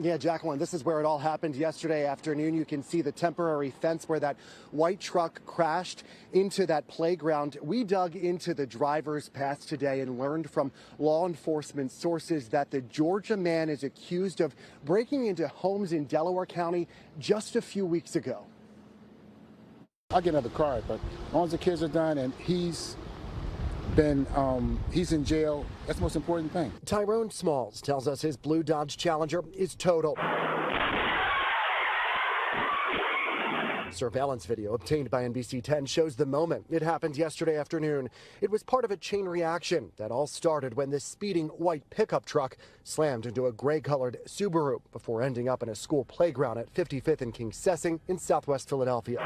Yeah, Jacqueline, this is where it all happened yesterday afternoon. You can see the temporary fence where that white truck crashed into that playground. We dug into the driver's past today and learned from law enforcement sources that the Georgia man is accused of breaking into homes in Delaware County just a few weeks ago. I'll get another card, but as long as the kids are done and he's in jail, that's the most important thing. Tyrone Smalls tells us his blue Dodge Challenger is totaled. Surveillance video obtained by NBC 10 shows the moment it happened yesterday afternoon. It was part of a chain reaction that all started when this speeding white pickup truck slammed into a gray-colored Subaru before ending up in a school playground at 55th and King Sessing in southwest Philadelphia.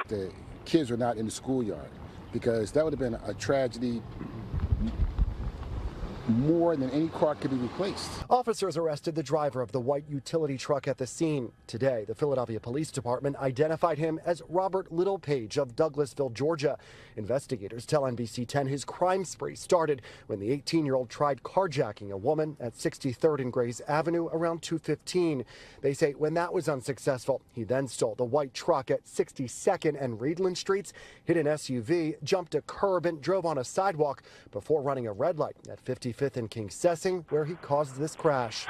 The kids were not in the schoolyard because that would have been a tragedy more than any car could be replaced. Officers arrested the driver of the white utility truck at the scene. Today, the Philadelphia Police Department identified him as Robert Littlepage of Douglasville, Georgia. Investigators tell NBC 10 his crime spree started when the 18-year-old tried carjacking a woman at 63rd and Grays Avenue around 2:15. They say when that was unsuccessful, he then stole the white truck at 62nd and Reedland Streets, hit an SUV, jumped a curb and drove on a sidewalk before running a red light at 55th and King Sessing, where he caused this crash.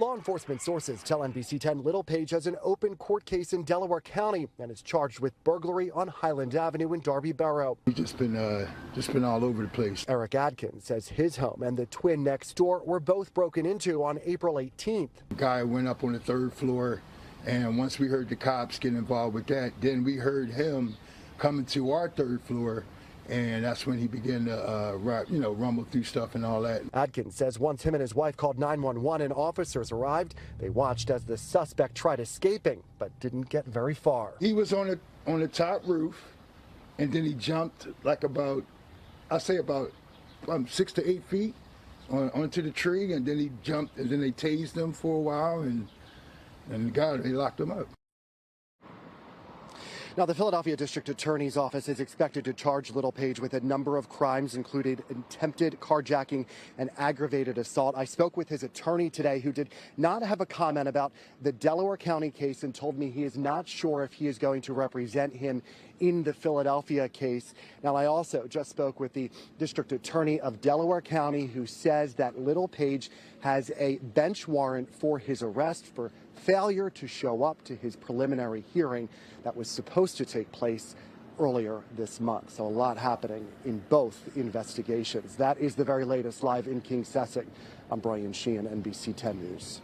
Law enforcement sources tell NBC 10 Littlepage has an open court case in Delaware County and is charged with burglary on Highland Avenue in Darby Borough. He's just been all over the place. Eric Adkins says his home and the twin next door were both broken into on April 18th. The guy went up on the 3rd floor, and once we heard the cops get involved with that, then we heard him coming to our 3rd floor. And that's when he began to, rumble through stuff and all that. Adkins says once him and his wife called 911 and officers arrived, they watched as the suspect tried escaping, but didn't get very far. He was on the top roof, and then he jumped like about 6 to 8 feet onto the tree, and then he jumped, and then they tased him for a while, and they locked him up. Now, the Philadelphia District Attorney's Office is expected to charge Littlepage with a number of crimes, including attempted carjacking and aggravated assault. I spoke with his attorney today, who did not have a comment about the Delaware County case and told me he is not sure if he is going to represent him in the Philadelphia case. Now, I also just spoke with the District Attorney of Delaware County, who says that Littlepage has a bench warrant for his arrest for failure to show up to his preliminary hearing that was supposed to take place earlier this month. So a lot happening in both investigations. That is the very latest live in King Sessing. I'm Brian Sheehan, NBC 10 News.